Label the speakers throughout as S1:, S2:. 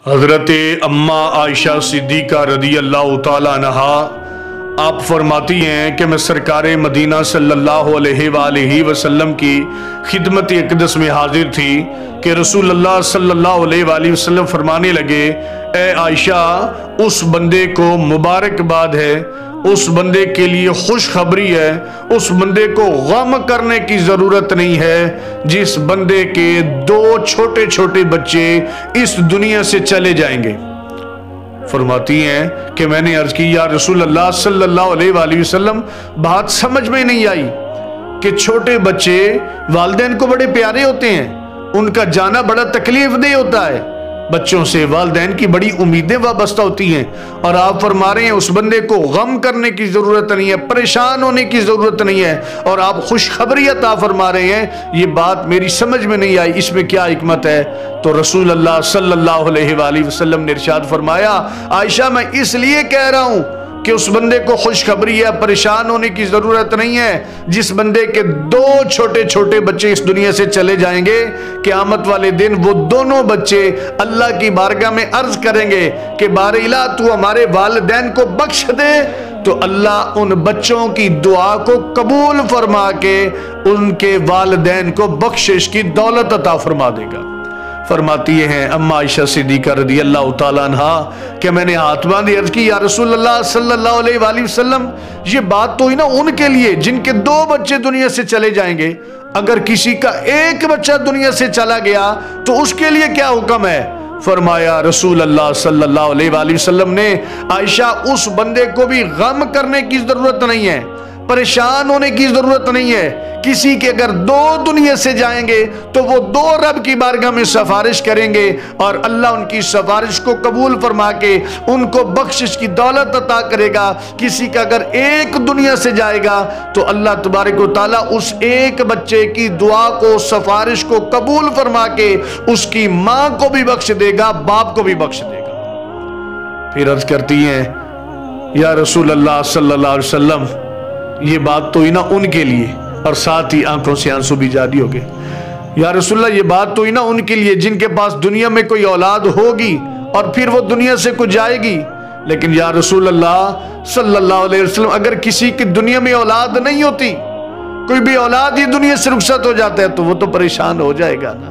S1: حضرت اما عائشہ صدیقہ رضی اللہ تعالیٰ عنہا آپ فرماتی ہیں کہ میں سرکار مدینہ صلی اللہ علیہ وآلہ وسلم کی خدمت اقدس میں حاضر تھی کہ رسول اللہ صلی اللہ علیہ وآلہ وسلم فرمانے لگے، اے عائشہ، اس بندے کو مبارکباد ہے، اس بندے کے لیے خوشخبری ہے، اس بندے کو غم کرنے کی ضرورت نہیں ہے جس بندے کے 2 چھوٹے چھوٹے بچے اس دنیا سے چلے جائیں گے۔ فرماتی ہیں کہ میں نے عرض کی، یا رسول اللہ صلی اللہ علیہ وآلہ وسلم، بات سمجھ میں نہیں آئی کہ چھوٹے بچے والدین کو بڑے پیارے ہوتے ہیں، ان کا جانا بڑا تکلیف دہ ہوتا ہے، بچوں سے والدین کی بڑی امیدیں وابستہ ہوتی ہیں، اور آپ فرما رہے ہیں اس بندے کو غم کرنے کی ضرورت نہیں ہے، پریشان ہونے کی ضرورت نہیں ہے، اور آپ خوشخبری عطا فرما رہے ہیں۔ یہ بات میری سمجھ میں نہیں آئی، اس میں کیا حکمت ہے؟ تو رسول اللہ صلی اللہ علیہ وآلہ وسلم نے ارشاد فرمایا، عائشہ، میں اس لیے کہہ رہا ہوں کہ اس بندے کو خوشخبری ہے، پریشان ہونے کی ضرورت نہیں ہے جس بندے کے 2 چھوٹے چھوٹے بچے اس دنیا سے چلے جائیں گے۔ قیامت والے دن وہ دونوں بچے اللہ کی بارگاہ میں عرض کریں گے کہ بار الہ تو ہمارے والدین کو بخش دے، تو اللہ ان بچوں کی دعا کو قبول فرما کے ان کے والدین کو بخشش کی دولت عطا فرما دے گا۔ فرماتی ہیں اما عائشہ صدیقہ رضی اللہ تعالیٰ عنہا کہ میں نے ہاتھ باندھے عرض کی، یا رسول اللہ صلی اللہ علیہ وآلہ وسلم، یہ بات تو ہی نا ان کے لیے جن کے 2 بچے دنیا سے چلے جائیں گے، اگر کسی کا 1 بچہ دنیا سے چلا گیا تو اس کے لیے کیا حکم ہے؟ فرمایا رسول اللہ صلی اللہ علیہ وآلہ وسلم نے، عائشہ، اس بندے کو بھی غم کرنے کی ضرورت نہیں ہے، پریشان ہونے کی ضرورت نہیں ہے۔ کسی کے اگر 2 دنیا سے جائیں گے تو وہ 2 رب کی بارگاہ میں سفارش کریں گے، اور اللہ ان کی سفارش کو قبول فرما کے ان کو بخشش کی دولت عطا کرے گا۔ کسی کا اگر 1 دنیا سے جائے گا تو اللہ تبارک و تعالیٰ اس 1 بچے کی دعا کو، سفارش کو قبول فرما کے اس کی ماں کو بھی بخش دے گا، باپ کو بھی بخش دے گا۔ پھر عرض کرتی ہیں، یا رسول اللہ صلی اللہ علیہ وسلم، یہ بات تو ہی نا ان کے لیے، اور ساتھ ہی آنکھوں سے آنسو بھی جاری ہو گئے، یا رسول اللہ، یہ بات تو ہی نا ان کے لیے جن کے پاس دنیا میں کوئی اولاد ہوگی اور پھر وہ دنیا سے کچھ جائے گی، لیکن یا رسول اللہ صلی اللہ علیہ وسلم، اگر کسی کی دنیا میں اولاد نہیں ہوتی، کوئی بھی اولاد ہی دنیا سے رخصت ہو جاتا ہے تو وہ تو پریشان ہو جائے گا نا،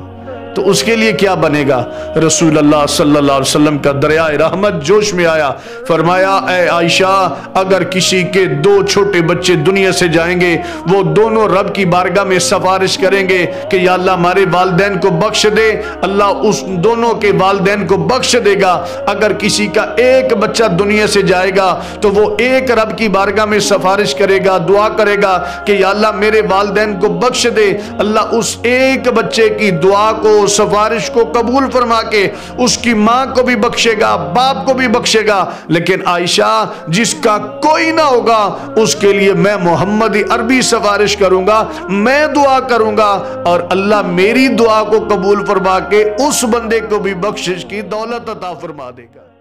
S1: تو اس کے لیے کیا بنے گا؟ رسول اللہ صلی اللہ علیہ وسلم کا دریائے رحمت جوش میں آیا، فرمایا، اے عائشہ، اگر کسی کے 2 چھوٹے بچے دنیا سے جائیں گے، وہ دونوں رب کی بارگاہ میں سفارش کریں گے کہ یا اللہ ہمارے والدین کو بخش دے، اللہ اس دونوں کے والدین کو بخش دے گا۔ اگر کسی کا 1 بچہ دنیا سے جائے گا تو وہ 1 رب کی بارگاہ میں سفارش کرے گا، دعا کرے گا کہ یا اللہ میرے والدین کو بخش دے، اللہ اس 1 بچے کی دعا کو، سفارش کو قبول فرما کے اس کی ماں کو بھی بخشے گا، باپ کو بھی بخشے گا۔ لیکن عائشہ، جس کا کوئی نہ ہوگا اس کے لیے میں محمد عربی سفارش کروں گا، میں دعا کروں گا، اور اللہ میری دعا کو قبول فرما کے اس بندے کو بھی بخشش کی دولت عطا فرما دے گا۔